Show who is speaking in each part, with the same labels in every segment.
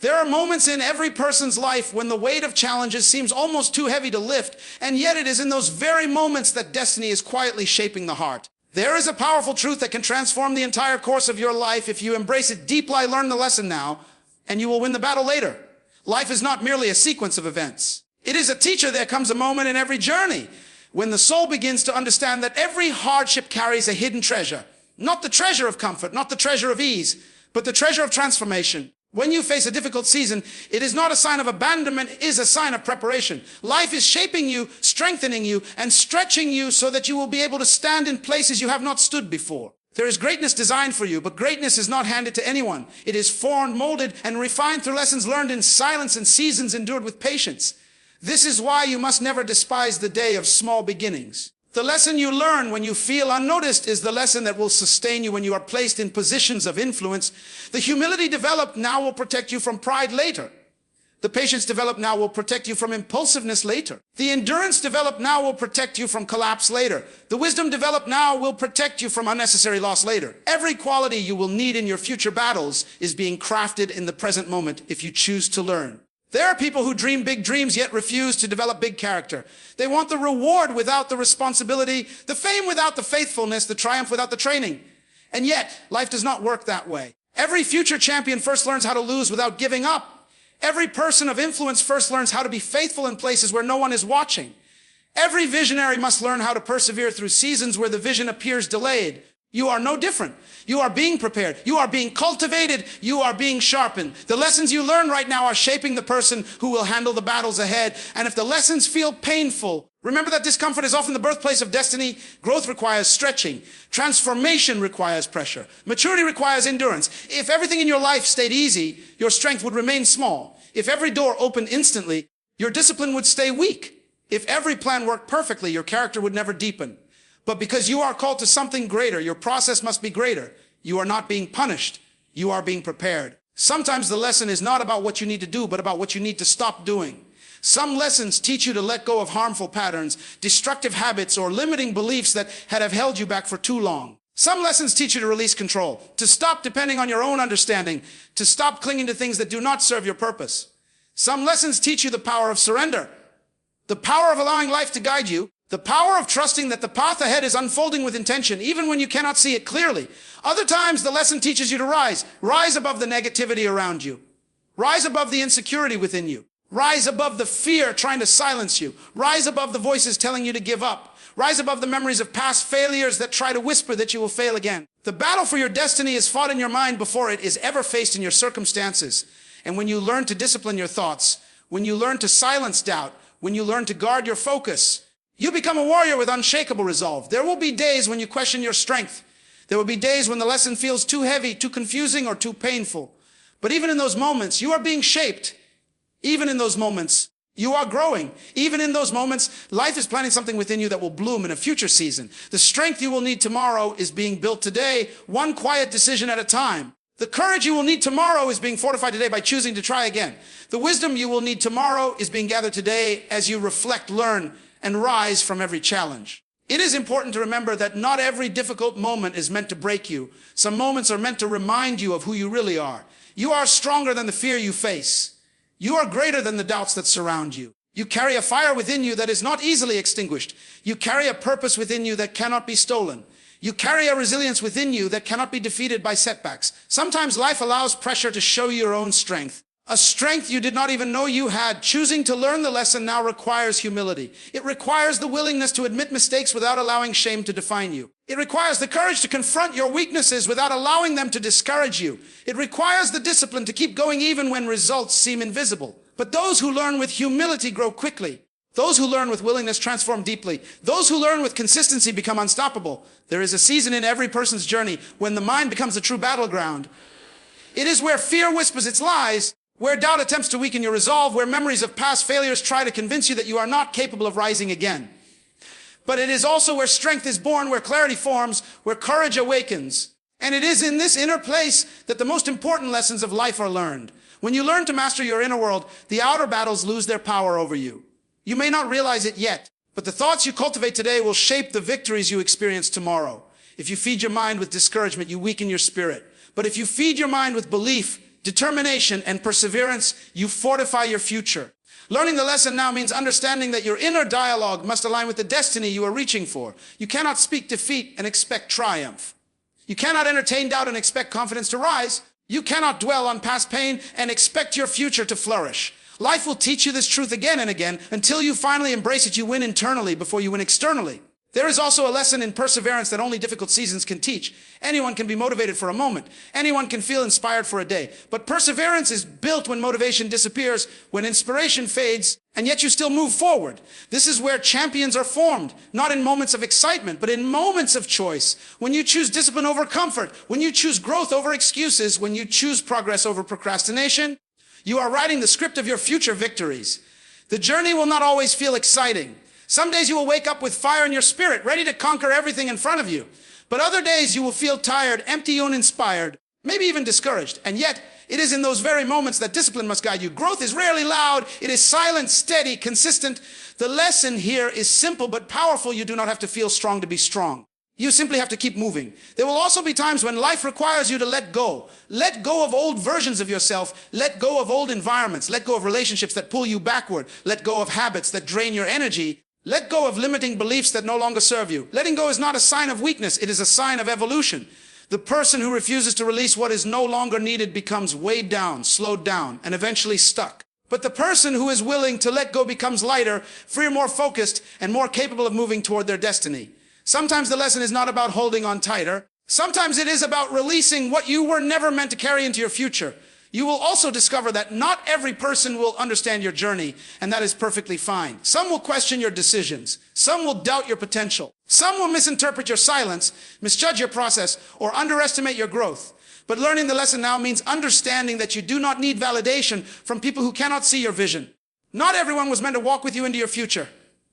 Speaker 1: There are moments in every person's life when the weight of challenges seems almost too heavy to lift, and yet it is in those very moments that destiny is quietly shaping the heart. There is a powerful truth that can transform the entire course of your life if you embrace it deeply. Learn the lesson now, and you will win the battle later. Life is not merely a sequence of events. It is a teacher. There comes a moment in every journey when the soul begins to understand that every hardship carries a hidden treasure. Not the treasure of comfort, not the treasure of ease, but the treasure of transformation. When you face a difficult season, it is not a sign of abandonment, it is a sign of preparation. Life is shaping you, strengthening you, and stretching you so that you will be able to stand in places you have not stood before. There is greatness designed for you, but greatness is not handed to anyone. It is formed, molded, and refined through lessons learned in silence and seasons endured with patience. This is why you must never despise the day of small beginnings. The lesson you learn when you feel unnoticed is the lesson that will sustain you when you are placed in positions of influence. The humility developed now will protect you from pride later. The patience developed now will protect you from impulsiveness later. The endurance developed now will protect you from collapse later. The wisdom developed now will protect you from unnecessary loss later. Every quality you will need in your future battles is being crafted in the present moment if you choose to learn. There are people who dream big dreams yet refuse to develop big character. They want the reward without the responsibility, the fame without the faithfulness, the triumph without the training. And yet, life does not work that way. Every future champion first learns how to lose without giving up. Every person of influence first learns how to be faithful in places where no one is watching. Every visionary must learn how to persevere through seasons where the vision appears delayed. You are no different. You are being prepared. You are being cultivated. You are being sharpened. The lessons you learn right now are shaping the person who will handle the battles ahead. And if the lessons feel painful, remember that discomfort is often the birthplace of destiny. Growth requires stretching. Transformation requires pressure. Maturity requires endurance. If everything in your life stayed easy, your strength would remain small. If every door opened instantly, your discipline would stay weak. If every plan worked perfectly, your character would never deepen. But because you are called to something greater, your process must be greater. You are not being punished. You are being prepared. Sometimes the lesson is not about what you need to do, but about what you need to stop doing. Some lessons teach you to let go of harmful patterns, destructive habits, or limiting beliefs that have held you back for too long. Some lessons teach you to release control, to stop depending on your own understanding, to stop clinging to things that do not serve your purpose. Some lessons teach you the power of surrender, the power of allowing life to guide you, the power of trusting that the path ahead is unfolding with intention, even when you cannot see it clearly. Other times, the lesson teaches you to rise. Rise above the negativity around you. Rise above the insecurity within you. Rise above the fear trying to silence you. Rise above the voices telling you to give up. Rise above the memories of past failures that try to whisper that you will fail again. The battle for your destiny is fought in your mind before it is ever faced in your circumstances. And when you learn to discipline your thoughts, when you learn to silence doubt, when you learn to guard your focus, you become a warrior with unshakable resolve. There will be days when you question your strength. There will be days when the lesson feels too heavy, too confusing, or too painful. But even in those moments, you are being shaped. Even in those moments, you are growing. Even in those moments, life is planting something within you that will bloom in a future season. The strength you will need tomorrow is being built today, one quiet decision at a time. The courage you will need tomorrow is being fortified today by choosing to try again. The wisdom you will need tomorrow is being gathered today as you reflect, learn, and rise from every challenge. It is important to remember that not every difficult moment is meant to break you. Some moments are meant to remind you of who you really are. You are stronger than the fear you face. You are greater than the doubts that surround you. You carry a fire within you that is not easily extinguished. You carry a purpose within you that cannot be stolen. You carry a resilience within you that cannot be defeated by setbacks. Sometimes life allows pressure to show you your own strength. A strength you did not even know you had. Choosing to learn the lesson now requires humility. It requires the willingness to admit mistakes without allowing shame to define you. It requires the courage to confront your weaknesses without allowing them to discourage you. It requires the discipline to keep going even when results seem invisible. But those who learn with humility grow quickly. Those who learn with willingness transform deeply. Those who learn with consistency become unstoppable. There is a season in every person's journey when the mind becomes a true battleground. It is where fear whispers its lies, where doubt attempts to weaken your resolve, where memories of past failures try to convince you that you are not capable of rising again. But it is also where strength is born, where clarity forms, where courage awakens. And it is in this inner place that the most important lessons of life are learned. When you learn to master your inner world, the outer battles lose their power over you. You may not realize it yet, but the thoughts you cultivate today will shape the victories you experience tomorrow. If you feed your mind with discouragement, you weaken your spirit. But if you feed your mind with belief, determination, and perseverance, you fortify your future. Learning the lesson now means understanding that your inner dialogue must align with the destiny you are reaching for. You cannot speak defeat and expect triumph. You cannot entertain doubt and expect confidence to rise. You cannot dwell on past pain and expect your future to flourish. Life will teach you this truth again and again until you finally embrace it. You win internally before you win externally. There is also a lesson in perseverance that only difficult seasons can teach. Anyone can be motivated for a moment. Anyone can feel inspired for a day. But perseverance is built when motivation disappears, when inspiration fades, and yet you still move forward. This is where champions are formed, not in moments of excitement, but in moments of choice. When you choose discipline over comfort, when you choose growth over excuses, when you choose progress over procrastination, you are writing the script of your future victories. The journey will not always feel exciting. Some days you will wake up with fire in your spirit, ready to conquer everything in front of you. But other days you will feel tired, empty, uninspired, maybe even discouraged. And yet, it is in those very moments that discipline must guide you. Growth is rarely loud. It is silent, steady, consistent. The lesson here is simple but powerful. You do not have to feel strong to be strong. You simply have to keep moving. There will also be times when life requires you to let go. Let go of old versions of yourself. Let go of old environments. Let go of relationships that pull you backward. Let go of habits that drain your energy. Let go of limiting beliefs that no longer serve you. Letting go is not a sign of weakness. It is a sign of evolution. The person who refuses to release what is no longer needed becomes weighed down, slowed down, and eventually stuck. But the person who is willing to let go becomes lighter, freer, more focused, and more capable of moving toward their destiny. Sometimes the lesson is not about holding on tighter. Sometimes it is about releasing what you were never meant to carry into your future. You will also discover that not every person will understand your journey, and that is perfectly fine. Some will question your decisions. Some will doubt your potential. Some will misinterpret your silence, misjudge your process, or underestimate your growth. But learning the lesson now means understanding that you do not need validation from people who cannot see your vision. Not everyone was meant to walk with you into your future.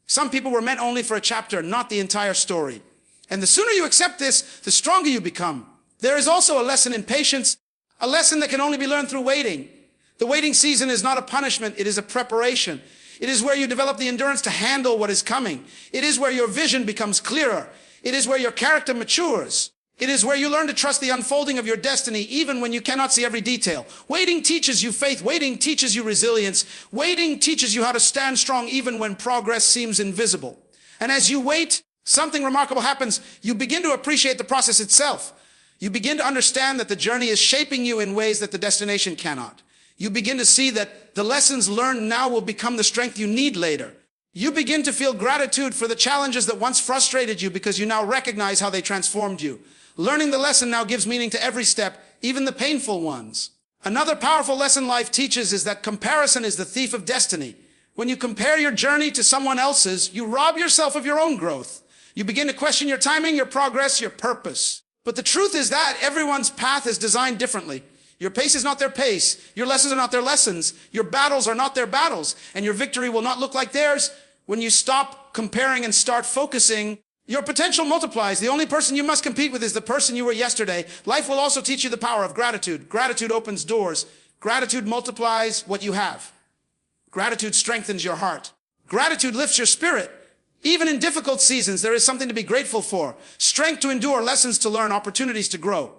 Speaker 1: Some people were meant only for a chapter, not the entire story. And the sooner you accept this, the stronger you become. There is also a lesson in patience, a lesson that can only be learned through waiting. The waiting season is not a punishment, it is a preparation. It is where you develop the endurance to handle what is coming. It is where your vision becomes clearer. It is where your character matures. It is where you learn to trust the unfolding of your destiny even when you cannot see every detail. Waiting teaches you faith. Waiting teaches you resilience. Waiting teaches you how to stand strong even when progress seems invisible. And as you wait, something remarkable happens. You begin to appreciate the process itself. You begin to understand that the journey is shaping you in ways that the destination cannot. You begin to see that the lessons learned now will become the strength you need later. You begin to feel gratitude for the challenges that once frustrated you because you now recognize how they transformed you. Learning the lesson now gives meaning to every step, even the painful ones. Another powerful lesson life teaches is that comparison is the thief of destiny. When you compare your journey to someone else's, you rob yourself of your own growth. You begin to question your timing, your progress, your purpose. But the truth is that everyone's path is designed differently. Your pace is not their pace. Your lessons are not their lessons. Your battles are not their battles. And your victory will not look like theirs. When you stop comparing and start focusing, your potential multiplies. The only person you must compete with is the person you were yesterday. Life will also teach you the power of gratitude. Gratitude opens doors. Gratitude multiplies what you have. Gratitude strengthens your heart. Gratitude lifts your spirit. Even in difficult seasons, there is something to be grateful for. Strength to endure, lessons to learn, opportunities to grow.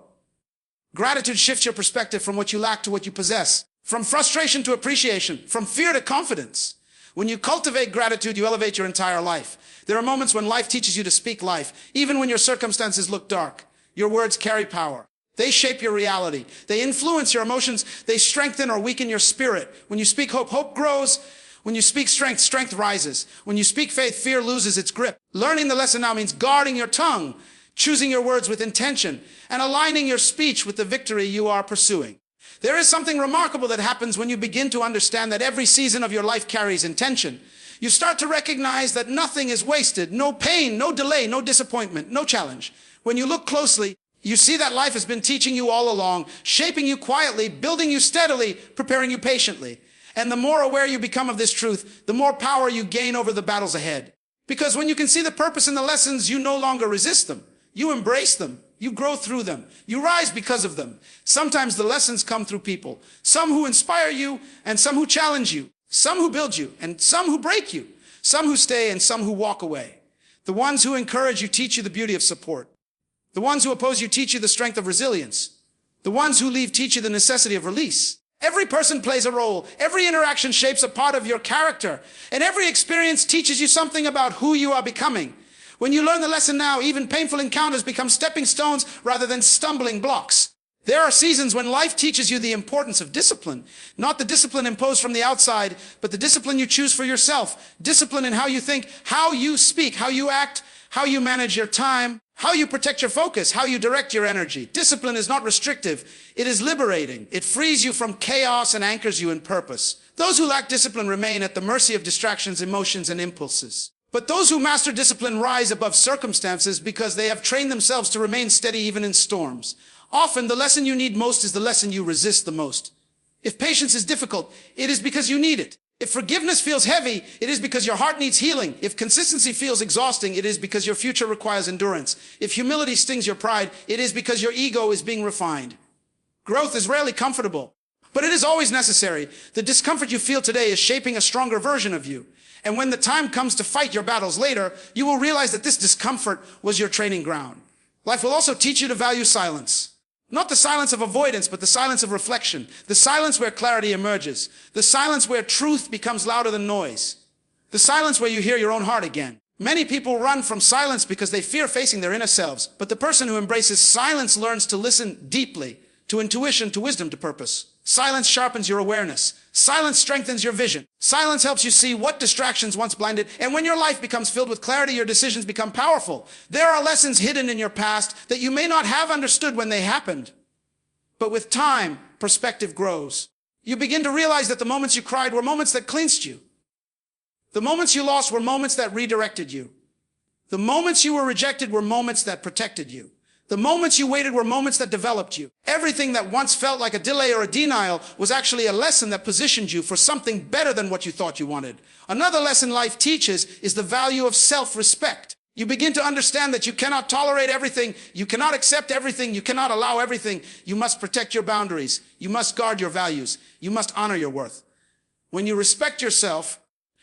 Speaker 1: Gratitude shifts your perspective from what you lack to what you possess, from frustration to appreciation, from fear to confidence. When you cultivate gratitude, you elevate your entire life. There are moments when life teaches you to speak life, even when your circumstances look dark. Your words carry power. They shape your reality. They influence your emotions. They strengthen or weaken your spirit. When you speak hope, hope grows. When you speak strength, strength rises. When you speak faith, fear loses its grip. Learning the lesson now means guarding your tongue, choosing your words with intention, and aligning your speech with the victory you are pursuing. There is something remarkable that happens when you begin to understand that every season of your life carries intention. You start to recognize that nothing is wasted, no pain, no delay, no disappointment, no challenge. When you look closely, you see that life has been teaching you all along, shaping you quietly, building you steadily, preparing you patiently. And the more aware you become of this truth, the more power you gain over the battles ahead. Because when you can see the purpose in the lessons, you no longer resist them. You embrace them. You grow through them. You rise because of them. Sometimes the lessons come through people. Some who inspire you and some who challenge you. Some who build you and some who break you. Some who stay and some who walk away. The ones who encourage you teach you the beauty of support. The ones who oppose you teach you the strength of resilience. The ones who leave teach you the necessity of release. Every person plays a role. Every interaction shapes a part of your character. And every experience teaches you something about who you are becoming. When you learn the lesson now, even painful encounters become stepping stones rather than stumbling blocks. There are seasons when life teaches you the importance of discipline. Not the discipline imposed from the outside, but the discipline you choose for yourself. Discipline in how you think, how you speak, how you act, how you manage your time, how you protect your focus, how you direct your energy. Discipline is not restrictive. It is liberating. It frees you from chaos and anchors you in purpose. Those who lack discipline remain at the mercy of distractions, emotions, and impulses. But those who master discipline rise above circumstances because they have trained themselves to remain steady even in storms. Often, the lesson you need most is the lesson you resist the most. If patience is difficult, it is because you need it. If forgiveness feels heavy, it is because your heart needs healing. If consistency feels exhausting, it is because your future requires endurance. If humility stings your pride, it is because your ego is being refined. Growth is rarely comfortable, but it is always necessary. The discomfort you feel today is shaping a stronger version of you. And when the time comes to fight your battles later, you will realize that this discomfort was your training ground. Life will also teach you to value silence. Not the silence of avoidance, but the silence of reflection. The silence where clarity emerges. The silence where truth becomes louder than noise. The silence where you hear your own heart again. Many people run from silence because they fear facing their inner selves. But the person who embraces silence learns to listen deeply, to intuition, to wisdom, to purpose. Silence sharpens your awareness. Silence strengthens your vision. Silence helps you see what distractions once blinded. And when your life becomes filled with clarity, your decisions become powerful. There are lessons hidden in your past that you may not have understood when they happened. But with time, perspective grows. You begin to realize that the moments you cried were moments that cleansed you. The moments you lost were moments that redirected you. The moments you were rejected were moments that protected you. The moments you waited were moments that developed you. Everything that once felt like a delay or a denial was actually a lesson that positioned you for something better than what you thought you wanted. Another lesson life teaches is the value of self-respect. You begin to understand that you cannot tolerate everything, you cannot accept everything, you cannot allow everything. You must protect your boundaries. You must guard your values. You must honor your worth. When you respect yourself,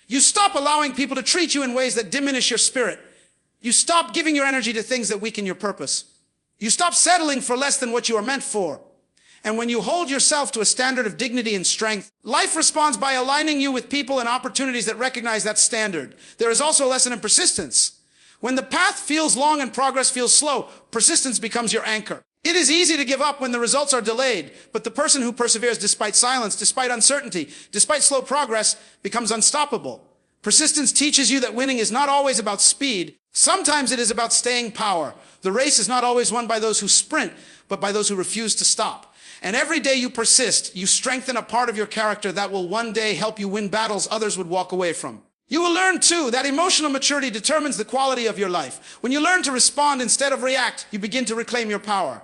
Speaker 1: you stop allowing people to treat you in ways that diminish your spirit. You stop giving your energy to things that weaken your purpose. You stop settling for less than what you are meant for. And when you hold yourself to a standard of dignity and strength, life responds by aligning you with people and opportunities that recognize that standard. There is also a lesson in persistence. When the path feels long and progress feels slow, persistence becomes your anchor. It is easy to give up when the results are delayed, but the person who perseveres despite silence, despite uncertainty, despite slow progress, becomes unstoppable. Persistence teaches you that winning is not always about speed. Sometimes it is about staying power. The race is not always won by those who sprint, but by those who refuse to stop. And every day you persist, you strengthen a part of your character that will one day help you win battles others would walk away from. You will learn, too, that emotional maturity determines the quality of your life. When you learn to respond instead of react, you begin to reclaim your power.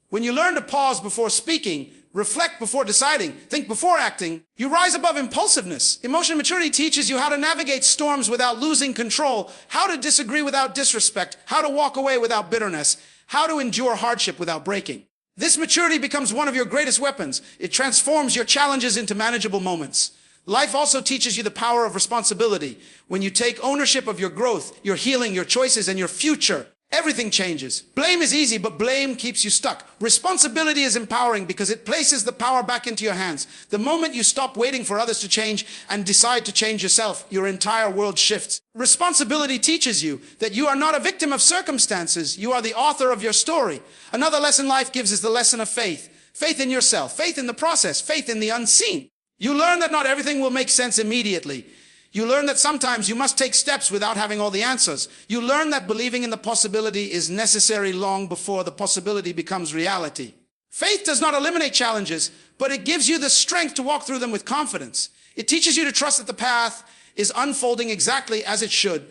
Speaker 1: When you learn to pause before speaking, reflect before deciding, think before acting, you rise above impulsiveness. Emotional maturity teaches you how to navigate storms without losing control, how to disagree without disrespect, how to walk away without bitterness, how to endure hardship without breaking. This maturity becomes one of your greatest weapons. It transforms your challenges into manageable moments. Life also teaches you the power of responsibility. When you take ownership of your growth, your healing, your choices, and your future, everything changes. Blame is easy, but blame keeps you stuck. Responsibility is empowering because it places the power back into your hands. The moment you stop waiting for others to change and decide to change yourself, your entire world shifts. Responsibility teaches you that you are not a victim of circumstances. You are the author of your story. Another lesson life gives is the lesson of faith. Faith in yourself, faith in the process, faith in the unseen. You learn that not everything will make sense immediately. You learn that sometimes you must take steps without having all the answers. You learn that believing in the possibility is necessary long before the possibility becomes reality. Faith does not eliminate challenges, but it gives you the strength to walk through them with confidence. It teaches you to trust that the path is unfolding exactly as it should,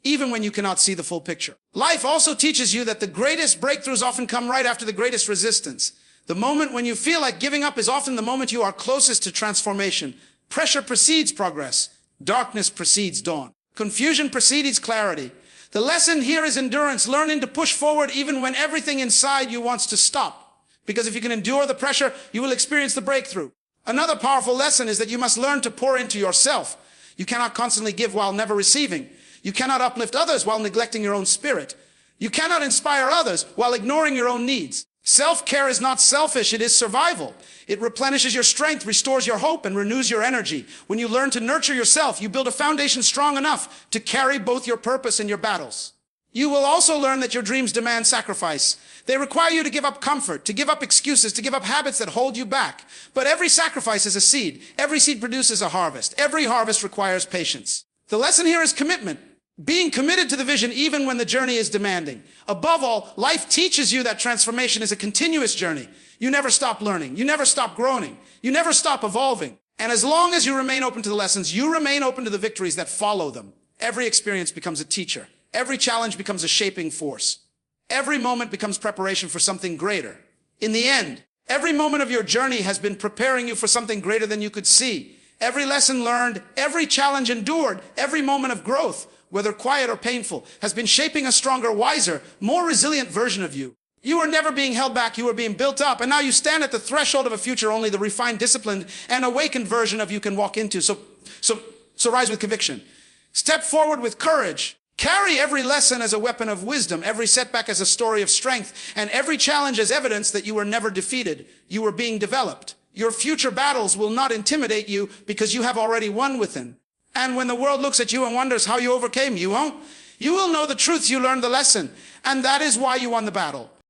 Speaker 1: even when you cannot see the full picture. Life also teaches you that the greatest breakthroughs often come right after the greatest resistance. The moment when you feel like giving up is often the moment you are closest to transformation. Pressure precedes progress. Darkness precedes dawn. Confusion precedes clarity. The lesson here is endurance, learning to push forward even when everything inside you wants to stop. Because if you can endure the pressure, you will experience the breakthrough. Another powerful lesson is that you must learn to pour into yourself. You cannot constantly give while never receiving. You cannot uplift others while neglecting your own spirit. You cannot inspire others while ignoring your own needs. Self-care is not selfish, it is survival. It replenishes your strength, restores your hope, and renews your energy. When you learn to nurture yourself, you build a foundation strong enough to carry both your purpose and your battles. You will also learn that your dreams demand sacrifice. They require you to give up comfort, to give up excuses, to give up habits that hold you back. But every sacrifice is a seed. Every seed produces a harvest. Every harvest requires patience. The lesson here is commitment. Being committed to the vision even when the journey is demanding. Above all, life teaches you that transformation is a continuous journey. You never stop learning. You never stop growing. You never stop evolving. And as long as you remain open to the lessons, you remain open to the victories that follow them. Every experience becomes a teacher. Every challenge becomes a shaping force. Every moment becomes preparation for something greater. In the end, every moment of your journey has been preparing you for something greater than you could see. Every lesson learned, every challenge endured, every moment of growth, whether quiet or painful, has been shaping a stronger, wiser, more resilient version of you. You were never being held back, you were being built up, and now you stand at the threshold of a future only the refined, disciplined, and awakened version of you can walk into. So rise with conviction. Step forward with courage. Carry every lesson as a weapon of wisdom, every setback as a story of strength, and every challenge as evidence that you were never defeated. You were being developed. Your future battles will not intimidate you because you have already won within. And when the world looks at you and wonders how you overcame, you won't. You will know the truth, you learned the lesson. And that is why you won the battle.